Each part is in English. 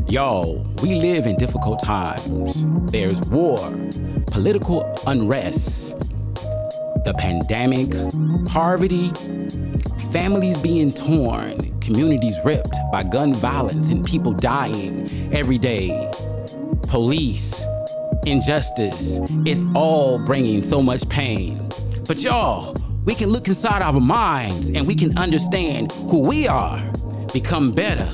Y'all, we live in difficult times. There's war, political unrest, the pandemic, poverty, families being torn, communities ripped by gun violence and people dying every day, police, injustice. It's all bringing so much pain. But y'all, we can look inside our minds and we can understand who we are, become better,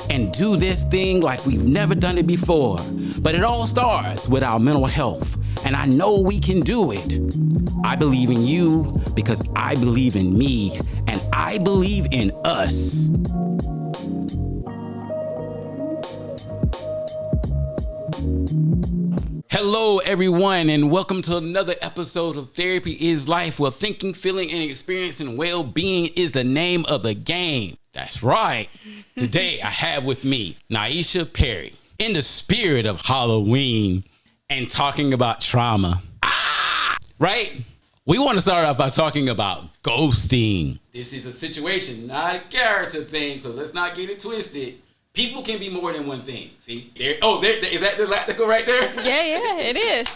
and do this thing like we've never done it before. But it all starts with our mental health, and I know we can do it. I believe in you because I believe in me, and I believe in us. Hello, everyone, and welcome to another episode of Therapy is Life, where thinking, feeling, and experiencing well-being is the name of the game. That's right. Today, I have with me Niesha Perry, in the spirit of Halloween and talking about trauma. Right? We want to start off by talking about ghosting. This is a situation, not a character thing, so let's not get it twisted. People can be more than one thing. See? Is that the lactical right there? Yeah, it is.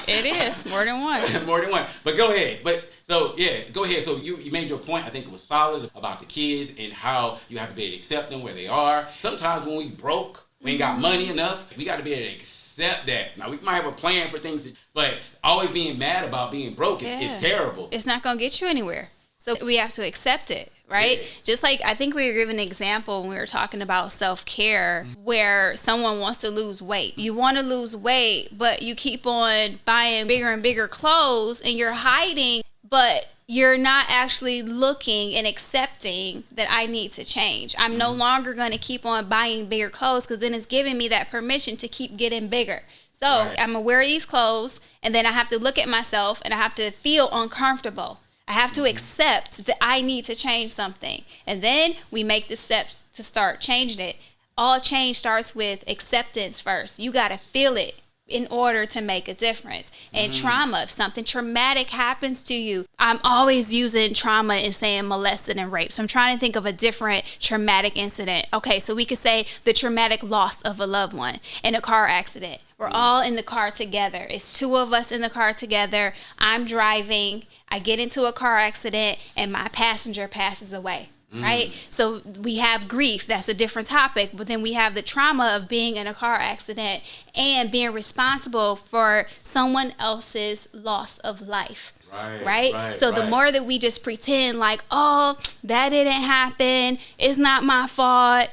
It is. More than one. More than one. But go ahead. Go ahead. So you made your point. I think it was solid about the kids and how you have to be able to accept them where they are. Sometimes when we broke, we ain't got money enough, we got to be able to accept that. Now, we might have a plan for things, but always being mad about being broke is terrible. It's not going to get you anywhere. So we have to accept it, right? Yeah. Just like I think we were given an example when we were talking about self-care, where someone wants to lose weight. You want to lose weight, but you keep on buying bigger and bigger clothes and you're hiding, but you're not actually looking and accepting that I need to change. I'm no longer going to keep on buying bigger clothes because then it's giving me that permission to keep getting bigger. So I'm going to wear these clothes and then I have to look at myself and I have to feel uncomfortable. I have to accept that I need to change something. And then we make the steps to start changing it. All change starts with acceptance first. You got to feel it in order to make a difference. And trauma, if something traumatic happens to you, I'm always using trauma and saying molested and raped. So I'm trying to think of a different traumatic incident. Okay, so we could say the traumatic loss of a loved one in a car accident. We're all in the car together. It's two of us in the car together. I'm driving. I get into a car accident and my passenger passes away. Right? So we have grief. That's a different topic. But then we have the trauma of being in a car accident and being responsible for someone else's loss of life. Right? So the more that we just pretend like, oh, that didn't happen. It's not my fault.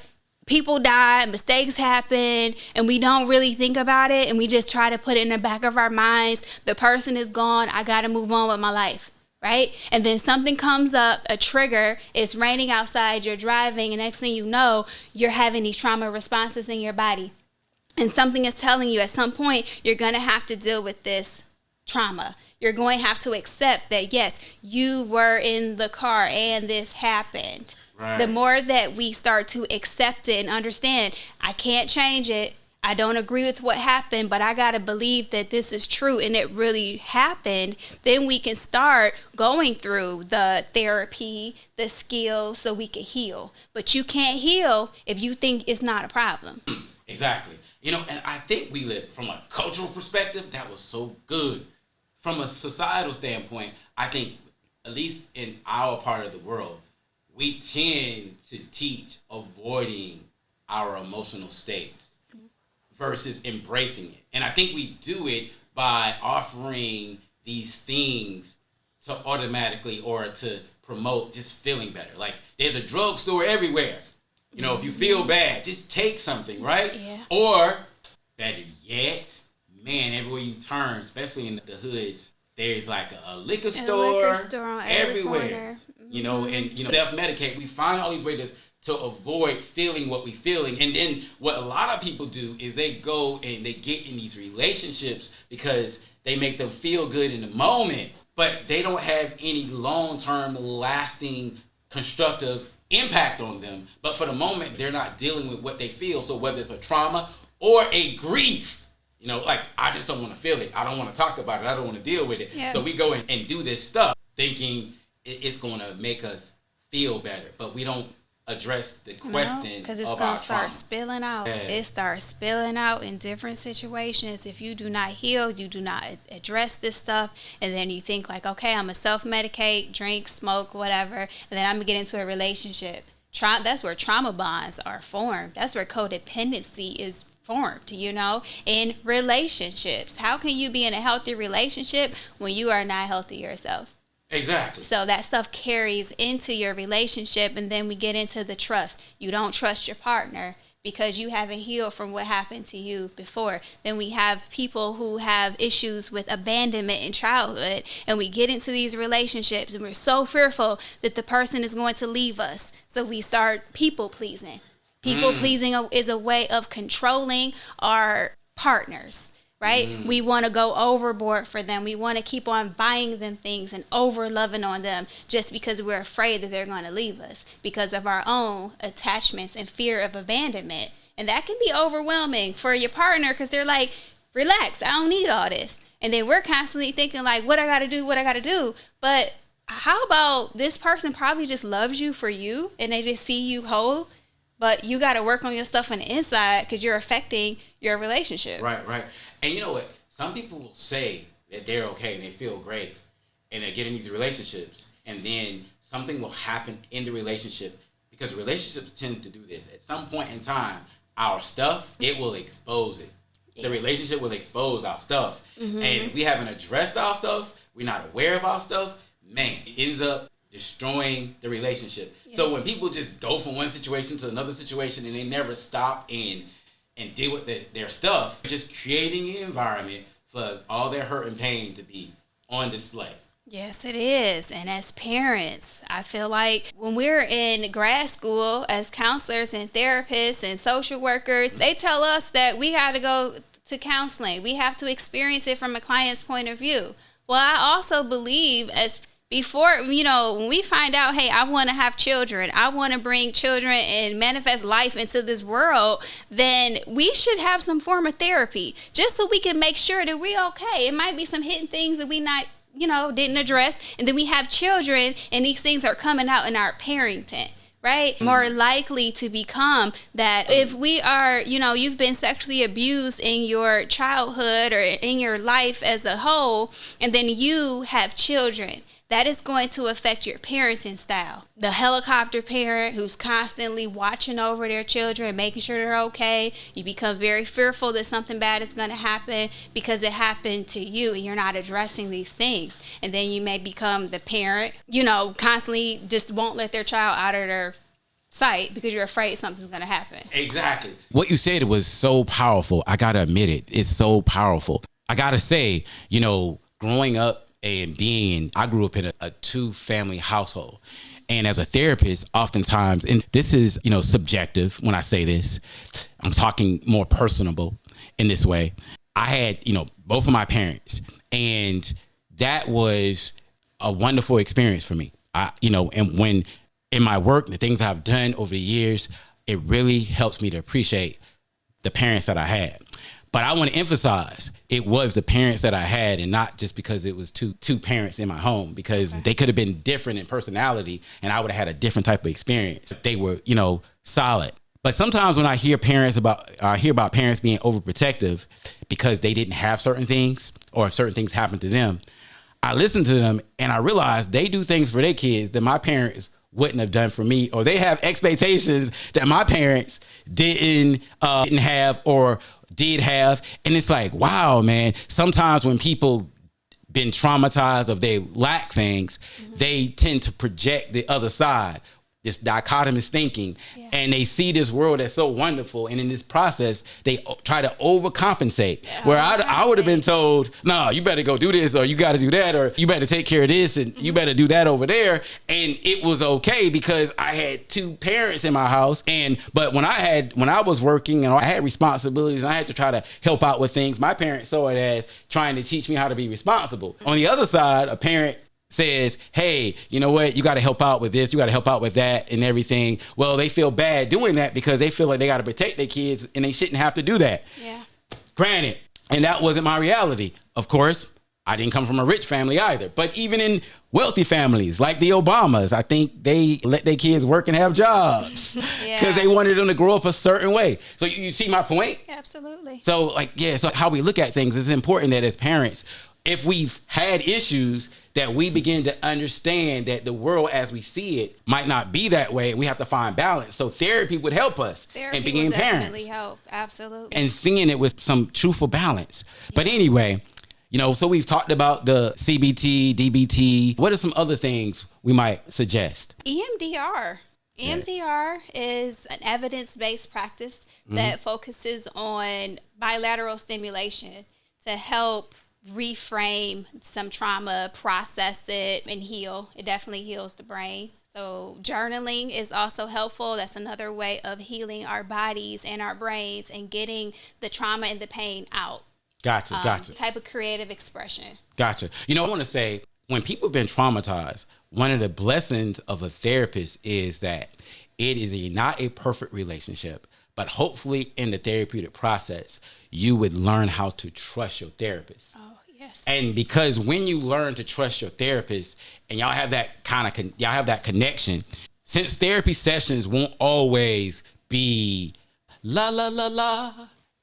People die, mistakes happen, and we don't really think about it. And we just try to put it in the back of our minds. The person is gone. I got to move on with my life. Right? And then something comes up, a trigger, it's raining outside, you're driving, and next thing you know, you're having these trauma responses in your body. And something is telling you at some point, you're going to have to deal with this trauma. You're going to have to accept that, yes, you were in the car and this happened. Right. The more that we start to accept it and understand, I can't change it. I don't agree with what happened, but I got to believe that this is true and it really happened. Then we can start going through the therapy, the skills, so we can heal. But you can't heal if you think it's not a problem. Exactly. And I think we live from a cultural perspective, that was so good. From a societal standpoint, I think, at least in our part of the world, we tend to teach avoiding our emotional states versus embracing it. And I think we do it by offering these things to automatically or to promote just feeling better. Like, there's a drugstore everywhere. If you feel bad, just take something, right? Yeah. Or, better yet, man, everywhere you turn, especially in the hoods, there's like a liquor store on everywhere. And self-medicate. We find all these ways to avoid feeling what we're feeling. And then what a lot of people do is they go and they get in these relationships because they make them feel good in the moment, but they don't have any long-term, lasting, constructive impact on them. But for the moment, they're not dealing with what they feel. So whether it's a trauma or a grief, like, I just don't want to feel it. I don't want to talk about it. I don't want to deal with it. Yeah. So we go and do this stuff thinking it's going to make us feel better, but we don't address the question because it's of going our to start trauma. spilling out. Yeah. It starts spilling out in different situations. If you do not heal, you do not address this stuff, and then you think like, okay, I'm going to self-medicate, drink, smoke, whatever, and then I'm going to get into a relationship. That's where trauma bonds are formed. That's where codependency is formed, in relationships. How can you be in a healthy relationship when you are not healthy yourself? Exactly. So that stuff carries into your relationship, and then we get into the trust. You don't trust your partner because you haven't healed from what happened to you before. Then we have people who have issues with abandonment in childhood, and we get into these relationships and we're so fearful that the person is going to leave us. So we start people pleasing. People pleasing is a way of controlling our partners. Right? We want to go overboard for them. We want to keep on buying them things and over loving on them just because we're afraid that they're going to leave us because of our own attachments and fear of abandonment. And that can be overwhelming for your partner because they're like, relax, I don't need all this. And then we're constantly thinking like, what I got to do. But how about this person probably just loves you for you and they just see you whole, but you got to work on your stuff on the inside because you're affecting your relationship. Right. And you know what? Some people will say that they're okay and they feel great and they get in these relationships, and then something will happen in the relationship because relationships tend to do this. At some point in time, our stuff, it will expose it. Yeah. The relationship will expose our stuff. Mm-hmm. And if we haven't addressed our stuff, we're not aware of our stuff, man, it ends up destroying the relationship. Yes. So when people just go from one situation to another situation and they never stop and deal with their stuff, just creating an environment for all their hurt and pain to be on display. Yes, it is. And as parents, I feel like when we're in grad school as counselors and therapists and social workers, they tell us that we got to go to counseling. We have to experience it from a client's point of view. Well, I also believe before, when we find out, hey, I want to have children, I want to bring children and manifest life into this world, then we should have some form of therapy just so we can make sure that we're okay. It might be some hidden things that we not, didn't address. And then we have children and these things are coming out in our parenting. Right? More likely to become that if we are, you've been sexually abused in your childhood or in your life as a whole, and then you have children. That is going to affect your parenting style. The helicopter parent who's constantly watching over their children, making sure they're okay. You become very fearful that something bad is going to happen because it happened to you and you're not addressing these things. And then you may become the parent, constantly just won't let their child out of their sight because you're afraid something's going to happen. Exactly. What you said was so powerful. I got to admit it. It's so powerful. I got to say, growing up, I grew up in a two-family household. And as a therapist, oftentimes, and this is, subjective when I say this, I'm talking more personable in this way. I had, both of my parents, and that was a wonderful experience for me. And when in my work, the things I've done over the years, it really helps me to appreciate the parents that I had. But I want to emphasize it was the parents that I had, and not just because it was two parents in my home, because they could have been different in personality and I would have had a different type of experience. They were, solid. But sometimes when I hear about parents being overprotective because they didn't have certain things or certain things happened to them, I listen to them and I realize they do things for their kids that my parents wouldn't have done for me, or they have expectations that my parents didn't have or did have. And it's like, wow, man, sometimes when people been traumatized or they lack things, they tend to project the other side, this dichotomous thinking, and they see this world that's so wonderful. And in this process, they try to overcompensate. Where I would have been told, no, you better go do this, or you got to do that, or you better take care of this, and you better do that over there. And it was okay because I had two parents in my house. But when I was working and I had responsibilities and I had to try to help out with things, my parents saw it as trying to teach me how to be responsible. On the other side, a parent says, hey, you know what? You got to help out with this. You got to help out with that and everything. Well, they feel bad doing that because they feel like they got to protect their kids and they shouldn't have to do that. Yeah. Granted. And that wasn't my reality. Of course, I didn't come from a rich family either. But even in wealthy families like the Obamas. I think they let their kids work and have jobs because they wanted them to grow up a certain way. So you see my point? Absolutely. So like, yeah, so how we look at things is important that as parents, if we've had issues, that we begin to understand that the world as we see it might not be that way. We have to find balance. So therapy would help us in being parents. Help. Absolutely. And seeing it with some truthful balance. But anyway, so we've talked about the CBT, DBT. What are some other things we might suggest? EMDR. EMDR is an evidence-based practice that focuses on bilateral stimulation to help reframe some trauma, process it, and heal. It definitely heals the brain. So journaling is also helpful. That's another way of healing our bodies and our brains and getting the trauma and the pain out. Gotcha. Type of creative expression. Gotcha. I want to say, when people have been traumatized, one of the blessings of a therapist is that it is not a perfect relationship, but hopefully in the therapeutic process, you would learn how to trust your therapist. Oh, yes. And because when you learn to trust your therapist and y'all have that y'all have that connection, since therapy sessions won't always be la, la, la, la,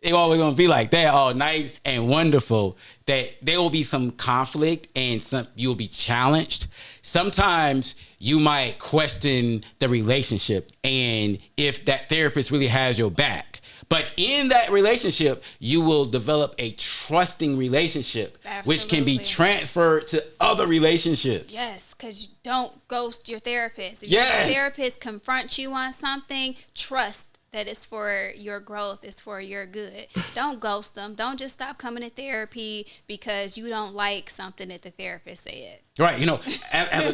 they're always going to be like that, all nice and wonderful, that there will be some conflict and you'll be challenged. Sometimes you might question the relationship and if that therapist really has your back. But in that relationship, you will develop a trusting relationship, which can be transferred to other relationships. Yes, because don't ghost your therapist. If your therapist confronts you on something, trust that it's for your growth, it's for your good. Don't ghost them. Don't just stop coming to therapy because you don't like something that the therapist said. Right.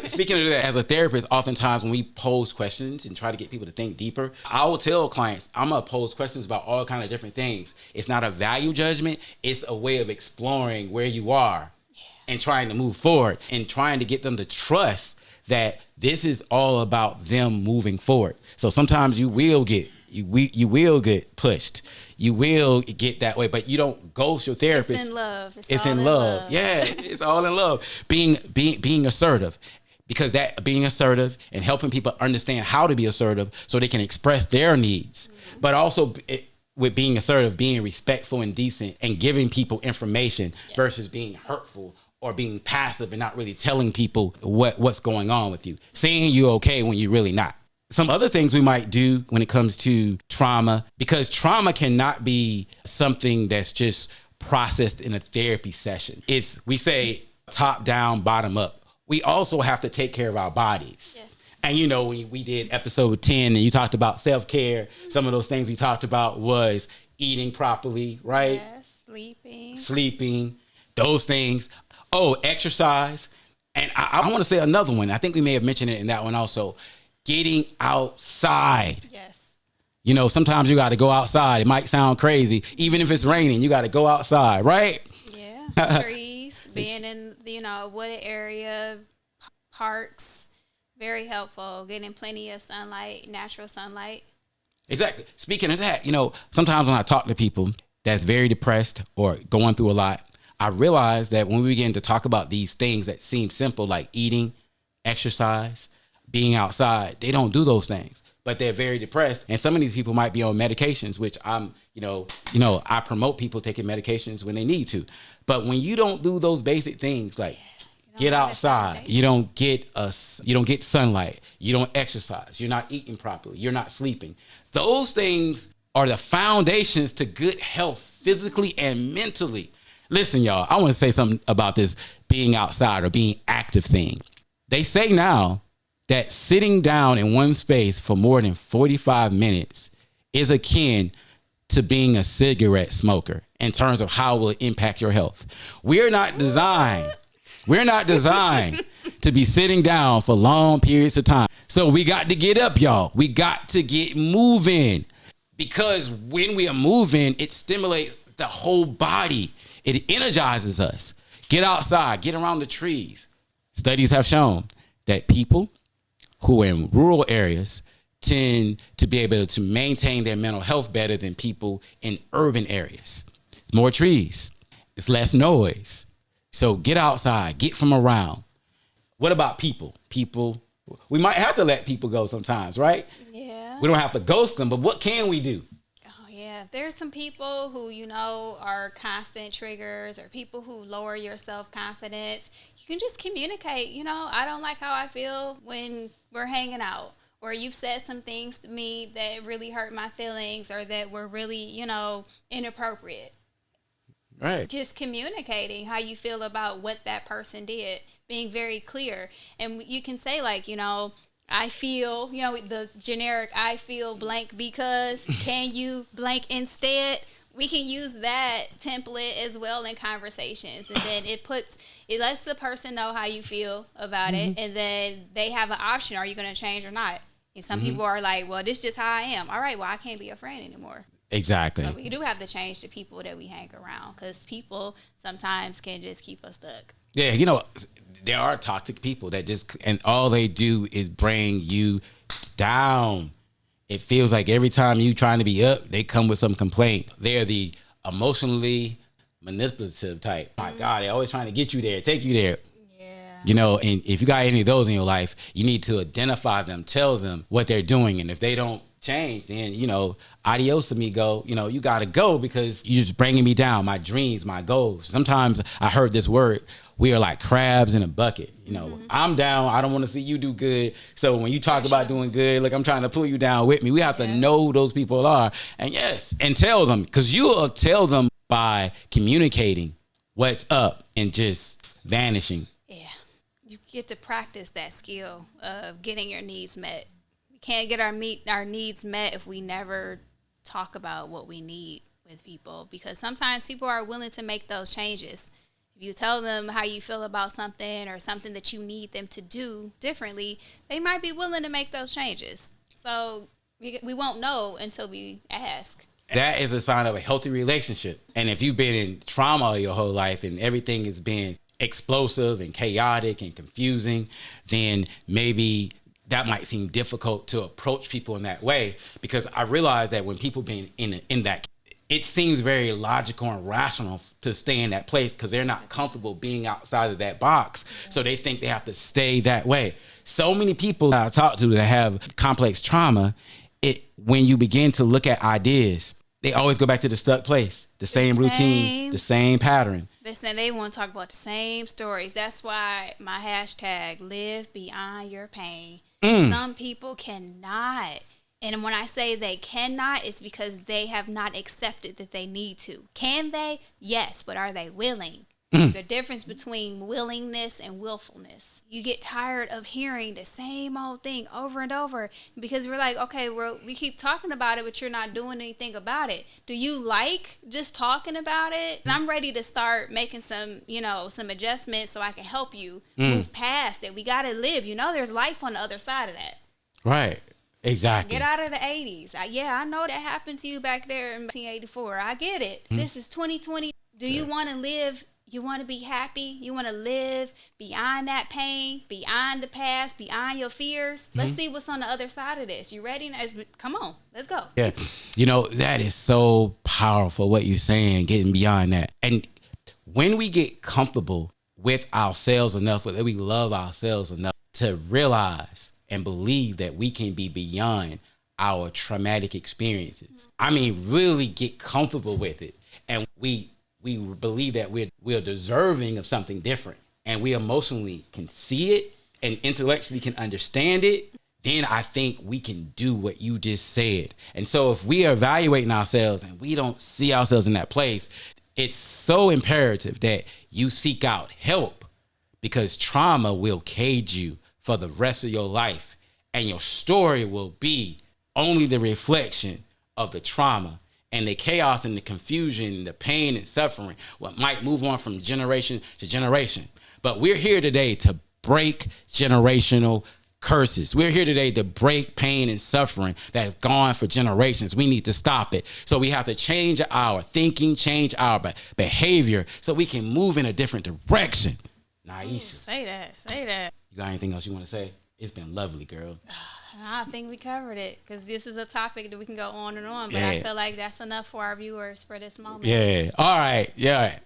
Speaking of that, as a therapist, oftentimes when we pose questions and try to get people to think deeper, I will tell clients, I'm going to pose questions about all kinds of different things. It's not a value judgment. It's a way of exploring where you are and trying to move forward and trying to get them to trust that this is all about them moving forward. So sometimes you will get pushed. You will get that way, but you don't ghost your therapist. It's in love. It's in love. Yeah, it's all in love. Being assertive, because that being assertive and helping people understand how to be assertive so they can express their needs, but also with being assertive, being respectful and decent and giving people information versus being hurtful or being passive and not really telling people what's going on with you, saying you're okay when you're really not. Some other things we might do when it comes to trauma, because trauma cannot be something that's just processed in a therapy session. We say top down, bottom up. We also have to take care of our bodies. Yes. And when we did episode 10 and you talked about self-care, some of those things we talked about was eating properly, right? Yes, sleeping, those things. Oh, exercise. And I want to say another one. I think we may have mentioned it in that one also. Getting outside. Yes. Sometimes you got to go outside. It might sound crazy. Even if it's raining, you got to go outside, right? Yeah. Trees, being in, a wooded area, parks, very helpful. Getting plenty of sunlight, natural sunlight. Exactly. Speaking of that, sometimes when I talk to people that's very depressed or going through a lot, I realize that when we begin to talk about these things that seem simple, like eating, exercise, being outside, they don't do those things, but they're very depressed. And some of these people might be on medications, which I promote people taking medications when they need to. But when you don't do those basic things, like get outside, you don't get sunlight, you don't exercise, you're not eating properly, you're not sleeping. Those things are the foundations to good health, physically and mentally. Listen, y'all, I want to say something about this being outside or being active thing. They say now that sitting down in one space for more than 45 minutes is akin to being a cigarette smoker in terms of how it will impact your health. We're not designed to be sitting down for long periods of time. So we got to get up, y'all. We got to get moving, because when we are moving, it stimulates the whole body. It energizes us. Get outside, get around the trees. Studies have shown that people who are in rural areas tend to be able to maintain their mental health better than people in urban areas. It's more trees. It's less noise. So get outside, get from around. What about people? People, we might have to let people go sometimes, right? Yeah. We don't have to ghost them, but what can we do? Oh, yeah. There's some people who, are constant triggers, or people who lower your self-confidence. You can just communicate, I don't like how I feel when we're hanging out, or you've said some things to me that really hurt my feelings, or that were really, inappropriate. Right. Just communicating how you feel about what that person did, being very clear. And you can say, like, I feel, the generic, I feel blank because, can you blank instead? We can use that template as well in conversations. And then it lets the person know how you feel about it. And then they have an option. Are you going to change or not? And some people are like, well, this is just how I am. All right, well, I can't be a friend anymore. Exactly. So we do have to change the people that we hang around, because people sometimes can just keep us stuck. Yeah, there are toxic people that and all they do is bring you down. It feels like every time you trying to be up, they come with some complaint. They're the emotionally manipulative type. My God, they're always trying to get you there, take you there. Yeah. And if you got any of those in your life, you need to identify them, tell them what they're doing. And if they don't change, then, adios amigo, you got to go, because you're just bringing me down, my dreams, my goals. Sometimes I heard this word, we are like crabs in a bucket. I'm down. I don't want to see you do good. So when you talk about doing good, like, I'm trying to pull you down with me. We have to know who those people are. And and tell them, because you'll tell them by communicating what's up and just vanishing. Yeah. You get to practice that skill of getting your needs met. We can't get our needs met if we never talk about what we need with people, because sometimes people are willing to make those changes. If you tell them how you feel about something, or something that you need them to do differently, they might be willing to make those changes. So we won't know until we ask. That is a sign of a healthy relationship. And if you've been in trauma your whole life and everything has been explosive and chaotic and confusing, then maybe that might seem difficult to approach people in that way. Because I realize that when people been in that, it seems very logical and rational to stay in that place, because they're not comfortable being outside of that box. So they think they have to stay that way. So many people that I talk to that have complex trauma, when you begin to look at ideas, they always go back to the stuck place, the same routine, the same pattern. Listen, they want to talk about the same stories. That's why my hashtag, live beyond your pain. Some people cannot. And when I say they cannot, it's because they have not accepted that they need to. Can they? Yes, but are they willing? There's a difference between willingness and willfulness. You get tired of hearing the same old thing over and over, because we're like, okay, we keep talking about it, but you're not doing anything about it. Do you like just talking about it? I'm ready to start making some adjustments so I can help you move past it. We got to live. There's life on the other side of that. Right. Exactly. Get out of the 80s. I know that happened to you back there in 1984. I get it. This is 2020. Do you want to live? You want to be happy? You want to live beyond that pain, beyond the past, beyond your fears? Let's see what's on the other side of this. You ready? Come on, let's go. Yeah. That is so powerful, what you're saying, getting beyond that. And when we get comfortable with ourselves enough, that we love ourselves enough to realize and believe that we can be beyond our traumatic experiences. I mean, really get comfortable with it. And we believe that we're deserving of something different, and we emotionally can see it and intellectually can understand it, then I think we can do what you just said. And so if we are evaluating ourselves and we don't see ourselves in that place, it's so imperative that you seek out help, because trauma will cage you for the rest of your life, and your story will be only the reflection of the trauma and the chaos and the confusion, the pain and suffering, what might move on from generation to generation. But we're here today to break generational curses. We're here today to break pain and suffering that has gone for generations. We need to stop it. So we have to change our thinking, change our behavior, so we can move in a different direction. Niesha. Say that. You got anything else you want to say? It's been lovely, girl. I think we covered it, because this is a topic that we can go on and on, but I feel like that's enough for our viewers for this moment. Yeah. All right. Yeah.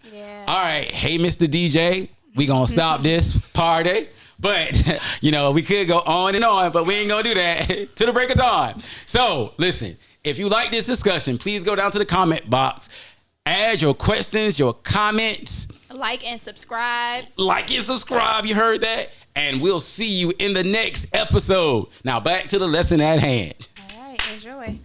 All right. Hey, Mr. DJ, we gonna stop this party. But, you know, we could go on and on, but we ain't gonna do that to the break of dawn. So listen, if you like this discussion, please go down to the comment box, add your questions, your comments. Like and subscribe. Like and subscribe, you heard that? And we'll see you in the next episode. Now back to the lesson at hand. All right, enjoy.